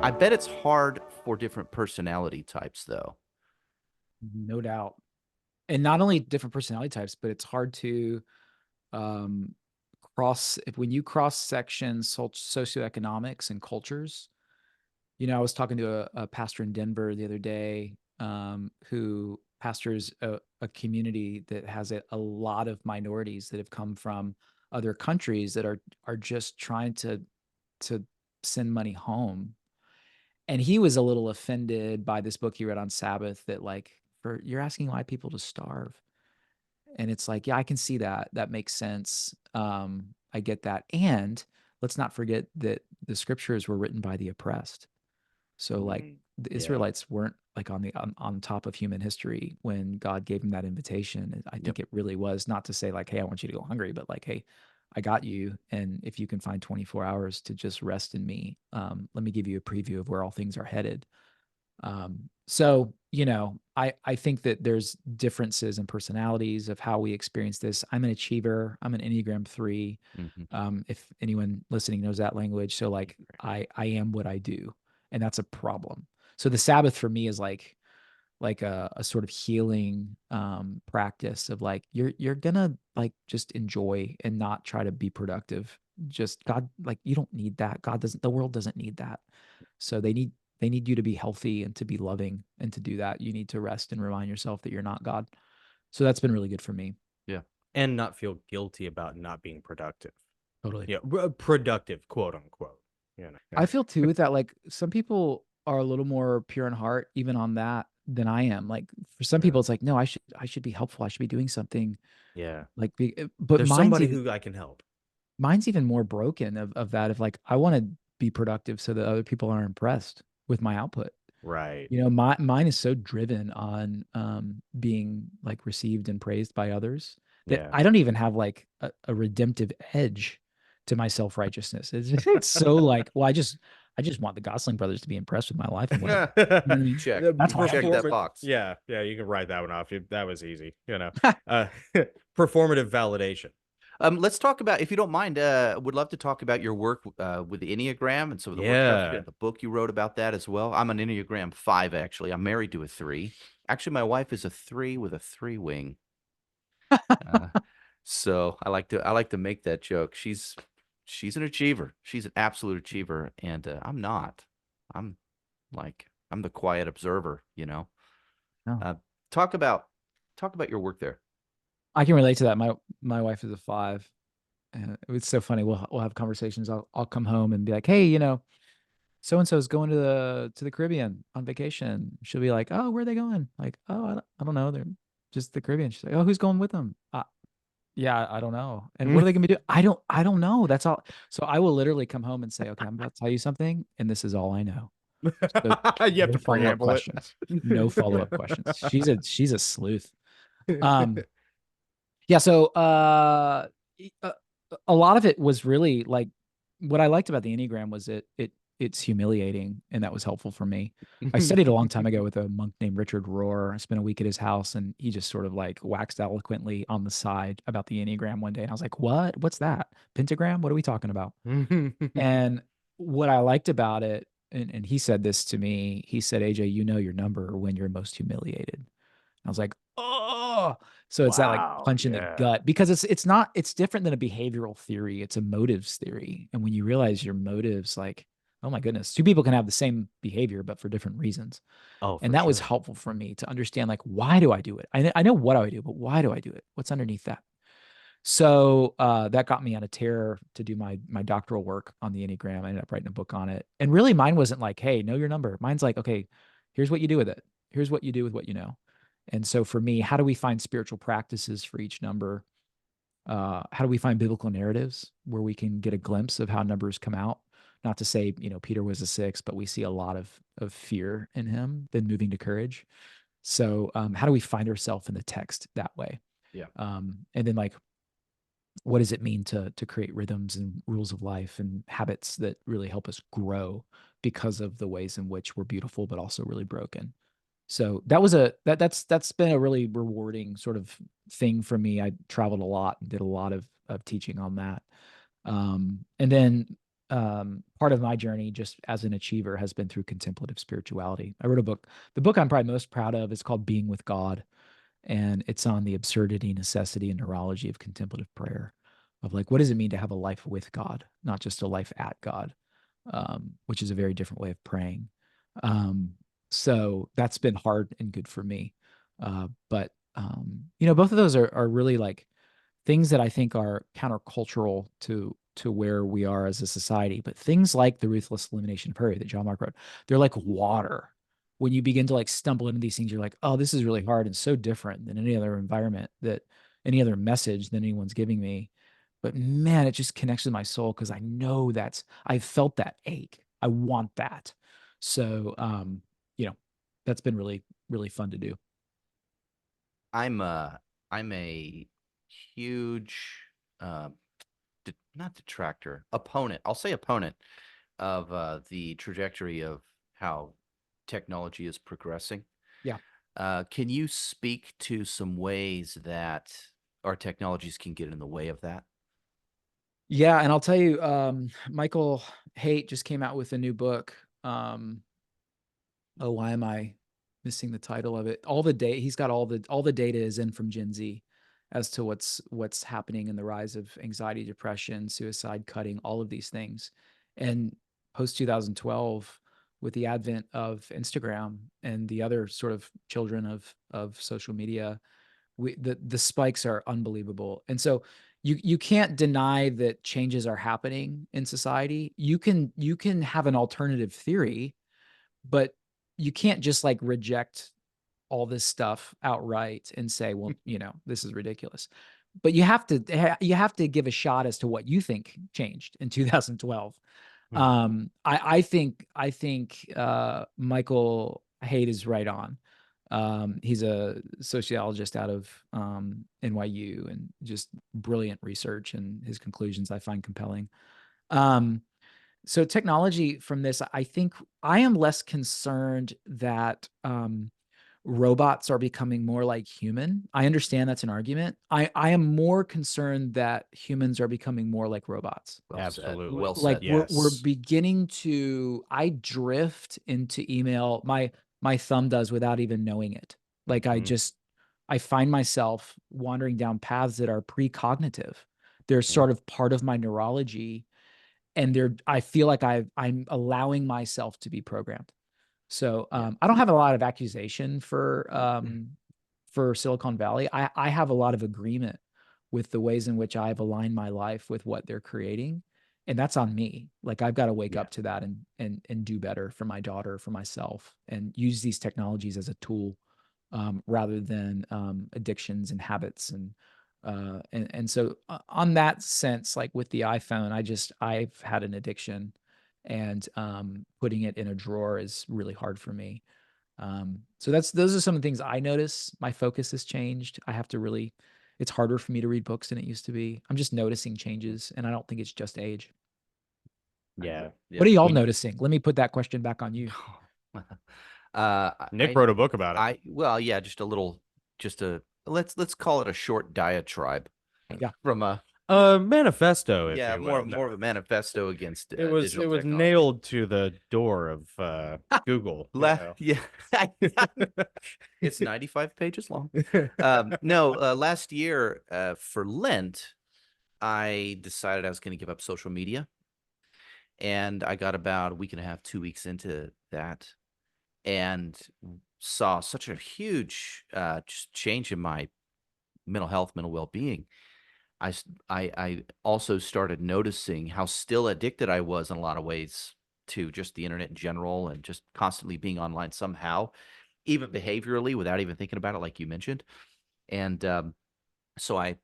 I bet it's hard for different personality types, though. No doubt. And not only different personality types, but it's hard to um, when you cross sections socioeconomics and cultures. I was talking to a pastor in Denver the other day, who pastors a community that has a lot of minorities that have come from other countries that are just trying to send money home. And he was a little offended by this book he read on Sabbath that, like, you're asking white people to starve. And it's like, yeah, I can see that. That makes sense. I get that. And let's not forget that the scriptures were written by the oppressed. So, like, the Yeah. Israelites weren't like on top of human history when God gave them that invitation. I think it really was not to say like, hey, I want you to go hungry, but like, hey, I got you. And if you can find 24 hours to just rest in me, let me give you a preview of where all things are headed. So, I think that there's differences in personalities of how we experience this. I'm an achiever. I'm an Enneagram 3. Mhm. If anyone listening knows that language. So, like, I am what I do, and that's a problem. So the Sabbath for me is like a sort of healing practice of like, you're gonna like just enjoy and not try to be productive. Just God, like, you don't need that. The world doesn't need that. So they need you to be healthy and to be loving, and to do that you need to rest and remind yourself that you're not God. So that's been really good for me. Yeah. And not feel guilty about not being productive. Totally. Yeah, productive, quote unquote. I feel too that like some people are a little more pure in heart even on that than I am. Like, for some Yeah. people it's like, no, I should be helpful. I should be doing something. Yeah. Like, but There's somebody who I can help. mine's even more broken of that, of like, I want to be productive so that other people are impressed with my output. Right. Mine is so driven on being like received and praised by others that Yeah. I don't even have like a redemptive edge to my self-righteousness. It's so like, well, I just want the Gosling brothers to be impressed with my life and what I, you know what I mean? Check. That's my Check output. that box. Yeah, yeah, you can write that one off. That was easy. Uh, performative validation. Let's talk about, if you don't mind, would love to talk about your work with the Enneagram and some of the workshops you Yeah. did, the book you wrote about that as well. I'm an Enneagram 5, actually. I'm married to a 3. Actually, my wife is a 3 with a 3 wing. Uh, so I like to make that joke. She's an achiever. She's an absolute achiever, and I'm not. I'm I'm the quiet observer. No. Uh, talk about talk about your work there. I can relate to that. My wife is a 5. And it's so funny. We'll have conversations. I'll come home and be like, hey, so and so is going to the Caribbean on vacation. She'll be like, "Oh, where are they going?" Like, "Oh, I don't know. They're just the Caribbean." She's like, "Oh, who's going with them?" Yeah, I don't know. And what are they gonna be doing? I don't know. That's all. So I will literally come home and say, "Okay, I'm about to tell you something, and this is all I know." So You have no to follow-up preamble it. questions. No follow-up questions. She's a sleuth. Um, yeah. So e- uh, a lot of it was really like, what I liked about the Enneagram was it's humiliating, and that was helpful for me. I studied a long time ago with a monk named Richard Rohr. I spent a week at his house, and he just sort of like waxed eloquently on the side about the Enneagram one day. And I was like, what? What's that? Pentagram? What are we talking about? And what I liked about it, and he said this to me, he said, AJ, you know your number when you're most humiliated. I was like, oh, so it's that like Wow. punch in the Yeah. gut, because it's different than a behavioral theory. It's a motives theory. And when you realize your motives, like, oh my goodness, two people can have the same behavior, but for different reasons. Oh, And for that was sure. helpful for me to understand, like, why do I do it? I know what do I do, but why do I do it? What's underneath that? So that got me on a tear to do my doctoral work on the Enneagram. I ended up writing a book on it. And really mine wasn't like, hey, know your number. Mine's like, okay, here's what you do with it. Here's what you do with what you know. And so for me, how do we find spiritual practices for each number? How do we find biblical narratives where we can get a glimpse of how numbers come out? Not to say, Peter was a 6, but we see a lot of fear in him, then moving to courage. So how do we find ourselves in the text that way? Yeah. And then, like, what does it mean to create rhythms and rules of life and habits that really help us grow because of the ways in which we're beautiful but also really broken? So that's been a really rewarding sort of thing for me. I traveled a lot and did a lot of teaching on that. And then part of my journey just as an achiever has been through contemplative spirituality. I wrote a book. The book I'm probably most proud of is called Being with God, and it's on the absurdity, necessity, and neurology of contemplative prayer. Of like, what does it mean to have a life with God, not just a life at God, which is a very different way of praying. Um, so that's been hard and good for me. But both of those are really like things that I think are countercultural to where we are as a society. But things like the ruthless elimination of hurry that John Mark wrote, they're like water. When you begin to like stumble into these things, you're like, oh, this is really hard and so different than any other environment, that any other message that anyone's giving me. But man, it just connects with my soul because I know I felt that ache. I want that. So you know, that's been really, really fun to do. I'm a I'm a huge uh not detractor, opponent. I'll say opponent of the trajectory of how technology is progressing. Yeah. Can you speak to some ways that our technologies can get in the way of that? Yeah, and I'll tell you, Michael Haight just came out with a new book. Oh, why am I missing the title of it? All the data he's got all the data is in from Gen Z as to what's happening in the rise of anxiety, depression, suicide, cutting, all of these things. And post 2012, with the advent of Instagram and the other sort of children of social media, the spikes are unbelievable. And so you can't deny that changes are happening in society. You can have an alternative theory, but you can't just like reject all this stuff outright and say, well, this is ridiculous. But you have to give a shot as to what you think changed in 2012. I think Michael Haight is right on. He's a sociologist out of NYU, and just brilliant research, and his conclusions I find compelling. Um, so technology from this, I think I am less concerned that robots are becoming more like human. I understand that's an argument. I am more concerned that humans are becoming more like robots. Well said. Absolutely. Well Like said. we're Yes. beginning to I drift into email. My thumb does without even knowing it. Like Mhm. I find myself wandering down paths that are precognitive. They're Yeah. sort of part of my neurology, and I feel like I'm allowing myself to be programmed. So Yeah. I don't have a lot of accusation for Silicon Valley. I have a lot of agreement with the ways in which I've aligned my life with what they're creating. And that's on me. Like I've got to wake Yeah. up to that and do better for my daughter, for myself, and use these technologies as a tool, rather than addictions and habits. And so on that sense, like with the iPhone, I've had an addiction, and putting it in a drawer is really hard for me. So those are some of the things I notice. My focus has changed. It's harder for me to read books than it used to be. I'm just noticing changes, and I don't think it's just age. Yeah. What Yeah. are y'all When noticing? Let me put that question back on you. Nick wrote a book about it. well, yeah, just a little, just a let's call it a short diatribe Yeah. from a Manifesto, if yeah, you will. more of a manifesto against It digital was technology. nailed to the door of Google, Yeah, it's 95 pages long. No, last year for Lent, I decided I was going to give up social media, and I got about a week and a half, 2 weeks into that, and saw such a huge just change in my mental health, mental well-being. I also started noticing how still addicted I was in a lot of ways to just the internet in general, and just constantly being online somehow, even behaviorally without even thinking about it, like you mentioned. And so I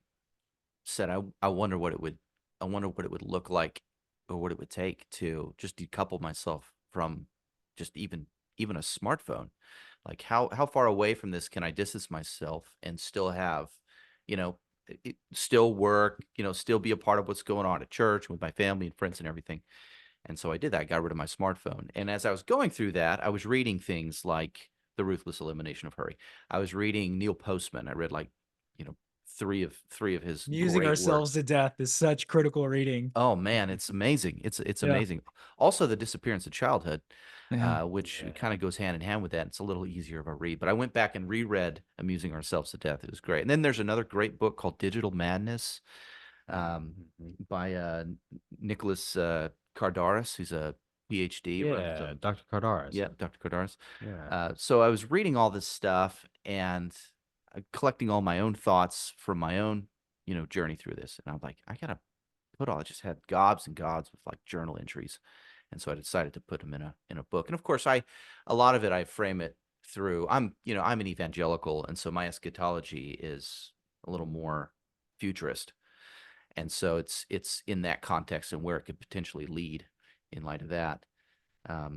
said, I wonder what it would, I wonder what it would look like, or what it would take to just decouple myself from just even a smartphone. Like how far away from this can I distance myself and still have, you know, still work, still be a part of what's going on at church with my family and friends and everything. And so I did that. I got rid of my smartphone. And as I was going through that, I was reading things like The Ruthless Elimination of Hurry. I was reading Neil Postman. I read like, you know, three of his Musing great ourselves works. to death is such critical reading. Oh man, it's amazing. It's Yeah. amazing. Also, The Disappearance of Childhood, Yeah. which Yeah. kind of goes hand in hand with that. It's a little easier of a read. But I went back and reread Amusing Ourselves to Death. It was great. And then there's another great book called Digital Madness, um, by Nicholas Kardaras, who's a PhD. Yeah, Dr. Cardaris. Yeah, Dr. Kardaras. Yeah. So I was reading all this stuff and collecting all my own thoughts from my own, journey through this. And I'm like, I gotta I just had gobs and gobs with like journal entries. And so I decided to put them in a book. And of course, a lot of it I frame it through. I'm an evangelical, and so my eschatology is a little more futurist. And so it's in that context and where it could potentially lead in light of that.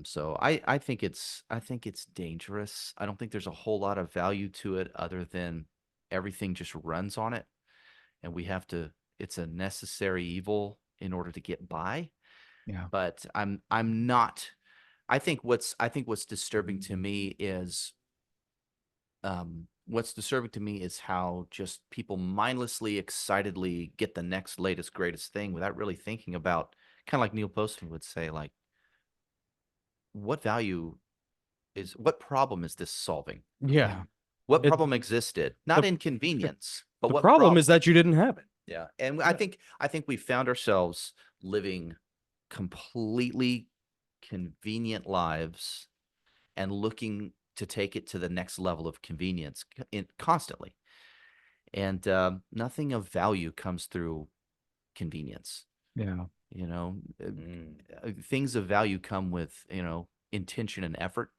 So I think it's dangerous. I don't think there's a whole lot of value to it other than everything just runs on it, and we have to. It's a necessary evil in order to get by. Yeah. But I'm not. I think what's disturbing to me is how just people mindlessly, excitedly get the next latest greatest thing without really thinking about, kind of like Neil Postman would say, like, what problem is this solving? Yeah. Yeah. What It, problem existed? Not inconvenience, but the what problem problem? is that you didn't have it. Yeah. And I think we found ourselves living completely convenient lives and looking to take it to the next level of convenience constantly. And nothing of value comes through convenience. Yeah. You know, Mm. things of value come with, intention and effort.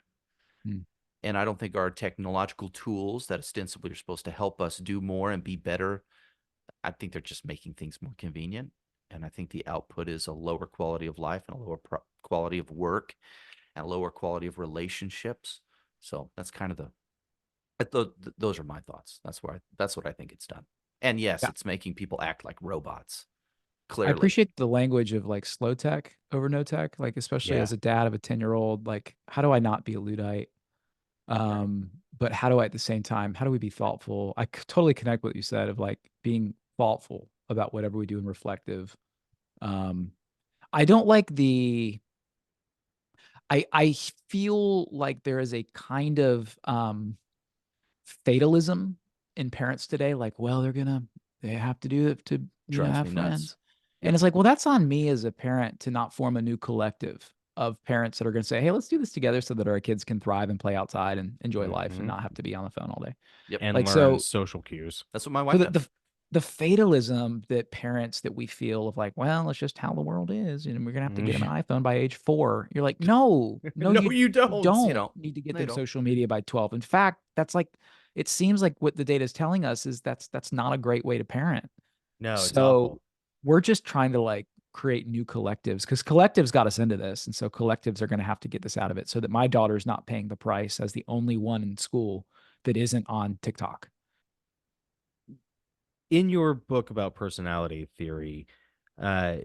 Mm. And I don't think our technological tools that ostensibly are supposed to help us do more and be better, I think they're just making things more convenient. And I think the output is a lower quality of life and a lower quality of work and a lower quality of relationships. So that's kind of those are my thoughts. That's what I think it's done. And yes, Yeah. it's making people act like robots. I Clearly. appreciate the language of like slow tech over no tech, like especially Yeah. as a dad of a 10-year-old, like how do I not be a Luddite? But how do I at the same time, how do we be thoughtful? Totally connect with what you said of like being thoughtful about whatever we do and reflective. Um, I don't like I feel like there is a kind of fatalism in parents today, like, well, they have to do it to, Drives have me nuts. friends. And Yep. it's like, well, that's on me as a parent to not form a new collective of parents that are going to say, hey, let's do this together so that our kids can thrive and play outside and enjoy life and Mhm. not have to be on the phone all day. Yep. And Like, learn so social cues. That's what my so wife the does. the fatalism that parents that we feel of like, well, it's just how the world is, and we're gonna have to get them an iPhone by age 4. You're like, no, no, No, you you don't. You don't know, need to get they them don't. social media by 12. In fact, that's like, it seems like what the data is telling us is that's not a great way to parent. No, it's So awful. we're just trying to like create new collectives because collectives got us into this, and so collectives are going to have to get this out of it so that my daughter's not paying the price as the only one in school that isn't on TikTok. In your book about personality theory, uh,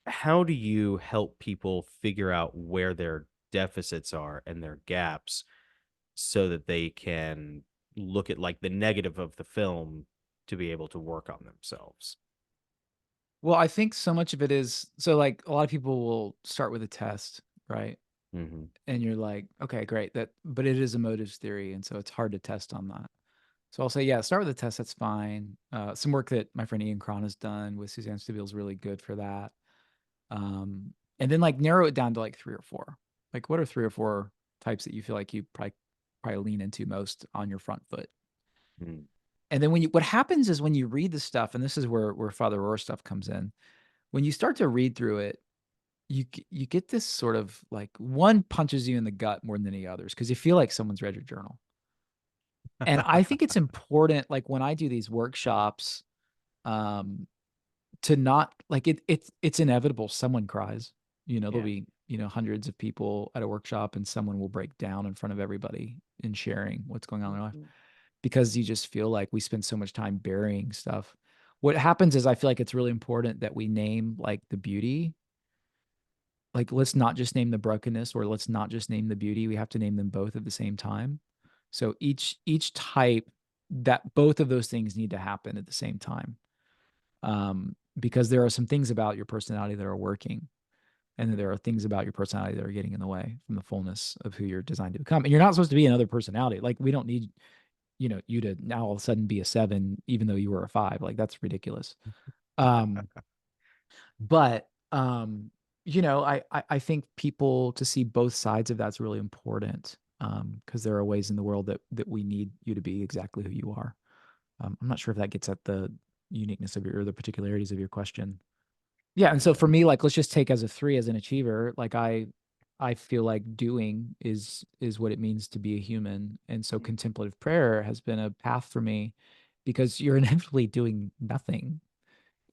how do you help people figure out where their deficits are and their gaps so that they can look at like the negative of the film to be able to work on themselves? Well, I think so much of it is so like a lot of people will start with a test, right? Hmm. And you're like, okay, great. But it is a motives theory. And so it's hard to test on that. So I'll say, yeah, start with a test. That's fine. Some work that my friend Ian Cron has done with Suzanne Stabile is really good for that. And then like narrow it down to like 3 or 4. Like, what are 3 or 4 types that you feel like you probably lean into most on your front foot? Mm. And then what happens is when you read the stuff, and this is where Father Rohr stuff comes in, when you start to read through it, you get this sort of like one punches you in the gut more than any others because you feel like someone's read your journal. And I think it's important, like when I do these workshops, um, to not like it's inevitable. Someone cries. There'll Yeah. be hundreds of people at a workshop, and someone will break down in front of everybody in sharing what's going on in their life because you just feel like we spend so much time burying stuff. What happens is I feel like it's really important that we name like the beauty. Like, let's not just name the brokenness or let's not just name the beauty. We have to name them both at the same time. So each type that both of those things need to happen at the same time. Because there are some things about your personality that are working, and then there are things about your personality that are getting in the way from the fullness of who you're designed to become. And you're not supposed to be another personality. Like, we don't need, you to now all of a sudden be a 7, even though you were a 5. Like, that's ridiculous. Um, but I think people to see both sides of that's really important. Because there are ways in the world that we need you to be exactly who you are. I'm not sure if that gets at the uniqueness of your or the particularities of your question. Yeah, and so for me, like, let's just take as a 3 as an achiever. Like, I feel like doing is what it means to be a human, and so contemplative prayer has been a path for me, because you're inevitably doing nothing.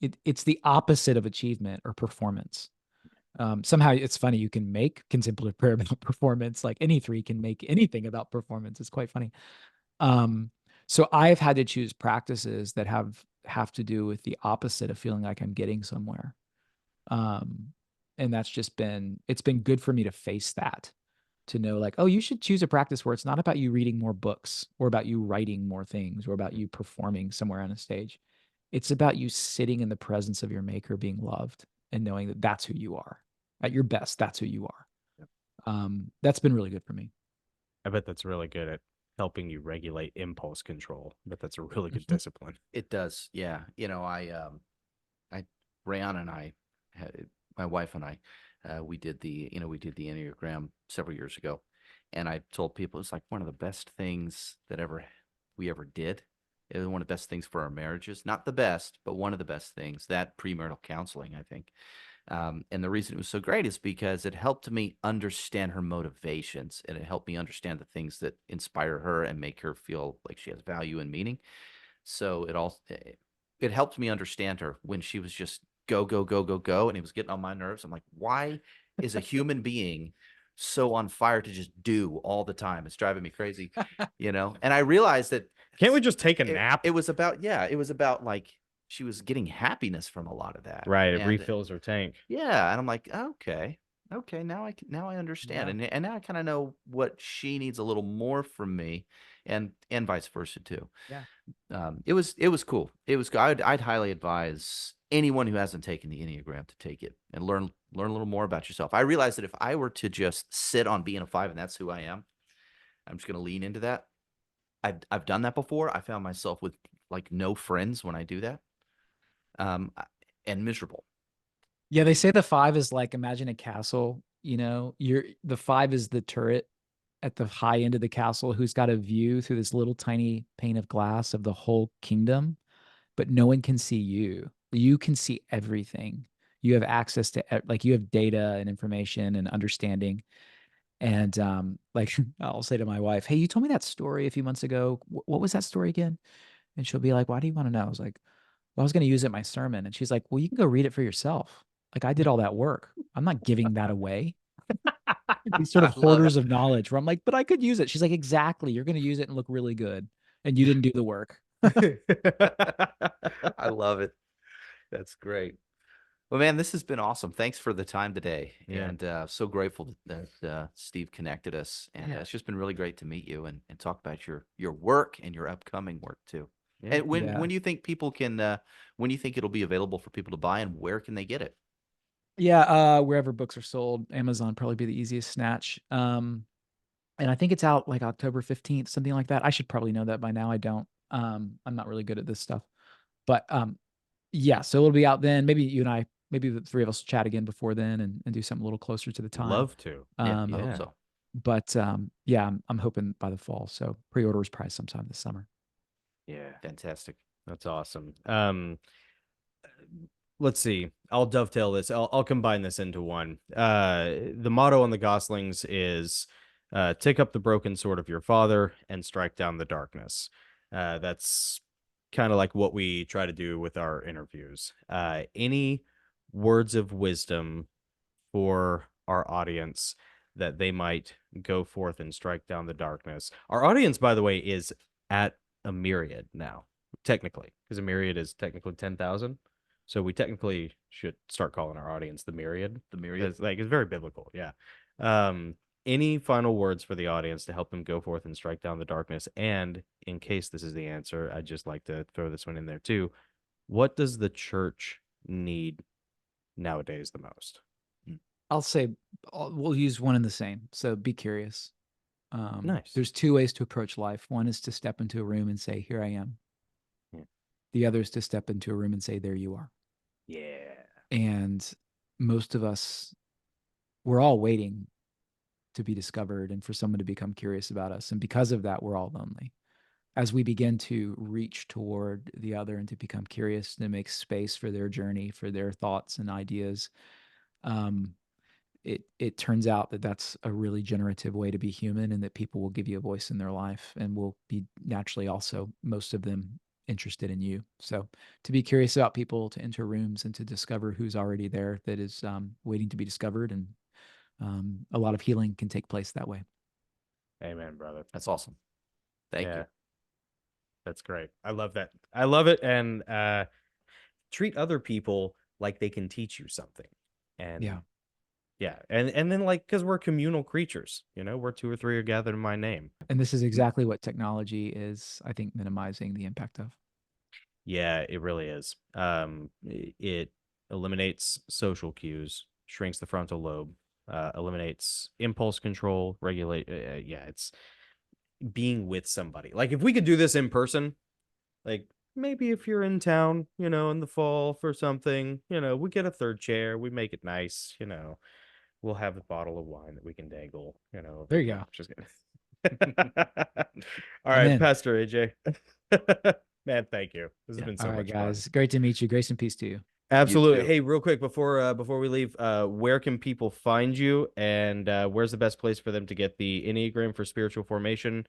It's the opposite of achievement or performance. Somehow it's funny, you can make contemplative prayer about performance. Like, any 3 can make anything about performance. It's quite funny. Um, so I've had to choose practices that have to do with the opposite of feeling like I'm getting somewhere. Um, and that's just it's been good for me to face that, to know, like, oh, you should choose a practice where it's not about you reading more books or about you writing more things or about you performing somewhere on a stage. It's about you sitting in the presence of your maker, being loved, and knowing that that's who you are. At your best, that's who you are. Yep. That's been really good for me. I bet that's really good at helping you regulate impulse control. But that's a really good discipline. It does. Yeah. Rayan and I, my wife and I, we did the Enneagram several years ago. And I told people it's like one of the best things that we ever did. It was one of the best things for our marriages. Not the best, but one of the best things, that premarital counseling, I think. And the reason it was so great is because it helped me understand her motivations, and it helped me understand the things that inspire her and make her feel like she has value and meaning. So it helped me understand her when she was just go, go, go, go, go. And it was getting on my nerves. I'm like, why is a human being so on fire to just do all the time? It's driving me crazy, And I realized that Can't we just take a nap? it was about, yeah, it was about, like, she was getting happiness from a lot of that. Right, it And refills her tank. yeah, and I'm like, okay, now I understand, Yeah. and now I kind of know what she needs a little more from me, and vice versa too. Yeah. It was cool. It was. I'd highly advise anyone who hasn't taken the Enneagram to take it and learn a little more about yourself. I realized that if I were to just sit on being a 5 and that's who I am, I'm just going to lean into that. I've done that before. I found myself with, like, no friends when I do that, um, and miserable. Yeah, they say the 5 is like, imagine a castle, the 5 is the turret at the high end of the castle, who's got a view through this little tiny pane of glass of the whole kingdom, but no one can see you. You can see everything. You have access to, like, you have data and information and understanding. And like, I'll say to my wife, "Hey, you told me that story a few months ago. What was that story again?" And she'll be like, "Why do you want to know?" I was like, "Well, I was going to use it in my sermon." And she's like, "Well, you can go read it for yourself. Like, I did all that work. I'm not giving that away." These sort of I love it. hoarders of knowledge where I'm like, "But I could use it." She's like, "Exactly. You're going to use it and look really good. And you didn't do the work." I love it. That's great. Well, man, this has been awesome. Thanks for the time today, Yeah. and so grateful that Steve connected us. And Yeah. it's just been really great to meet you and talk about your work and your upcoming work too. Yeah. And Yeah. when do you think people can when do you think it'll be available for people to buy, and where can they get it? Yeah. Wherever books are sold, Amazon probably be the easiest snatch. And I think it's out like October 15th, something like that. I should probably know that by now. I don't. I'm not really good at this stuff. But yeah, so it'll be out then. Maybe you and I, maybe the 3 of us chat again before then and do something a little closer to the time. Love to. Yeah, I Um, hope Yeah. so. but yeah, I'm hoping by the fall. So pre-order is probably sometime this summer. Yeah. Fantastic. That's awesome. Let's see. I'll dovetail this. I'll combine this into one. The motto on the Goslings is take up the broken sword of your father and strike down the darkness. That's kind of like what we try to do with our interviews. Any words of wisdom for our audience that they might go forth and strike down the darkness. Our audience, by the way, is at a myriad now, technically, because a myriad is technically 10,000. So we technically should start calling our audience the myriad. The myriad. It's very biblical. Yeah. Um, any final words for the audience to help them go forth and strike down the darkness? And in case this is the answer, I'd just like to throw this one in there too. What does the church need nowadays the most? I'll say we'll use one and the same. So be curious. Nice. There's two ways to approach life. One is to step into a room and say, "Here I am." Yeah. The other is to step into a room and say, "There you are." Yeah. And most of us, we're all waiting to be discovered and for someone to become curious about us. And because of that, we're all lonely. As we begin to reach toward the other and to become curious and to make space for their journey, for their thoughts and ideas, it turns out that that's a really generative way to be human, and that people will give you a voice in their life and will be naturally also, most of them, interested in you. So to be curious about people, to enter rooms and to discover who's already there that is waiting to be discovered. And a lot of healing can take place that way. Amen, brother. That's awesome. Thank Yeah. you. That's great. I love that. I love it. And treat other people like they can teach you something. And Yeah. yeah. And then like, because we're communal creatures, you know, where two or three are gathered in my name. And this is exactly what technology is, I think, minimizing the impact of. Yeah, it really is. It eliminates social cues, shrinks the frontal lobe, eliminates impulse control, regulate. Yeah, it's being with somebody. Like if we could do this in person, like maybe if you're in town, you know, in the fall for something, you know, we get a third chair, we make it nice, you know, we'll have a bottle of wine that we can dangle, you know. There you go. Just kidding. All I'm right, in. Pastor AJ. Man, thank you. This has been All so right, much fun. guys. Great to meet you. Grace and peace to you. Absolutely. too. Hey, real quick before we leave, where can people find you, and where's the best place for them to get the Enneagram for spiritual formation,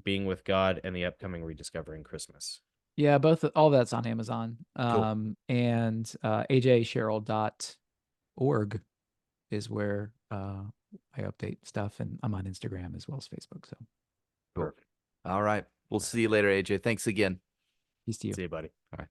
being with God, and the upcoming rediscovering Christmas? Yeah, all that's on Amazon. Cool. And ajsherrill.org is where I update stuff, and I'm on Instagram as well as Facebook. So Cool. Perfect. All right. We'll see you later, AJ. Thanks again. peace to you. See you, buddy. All right.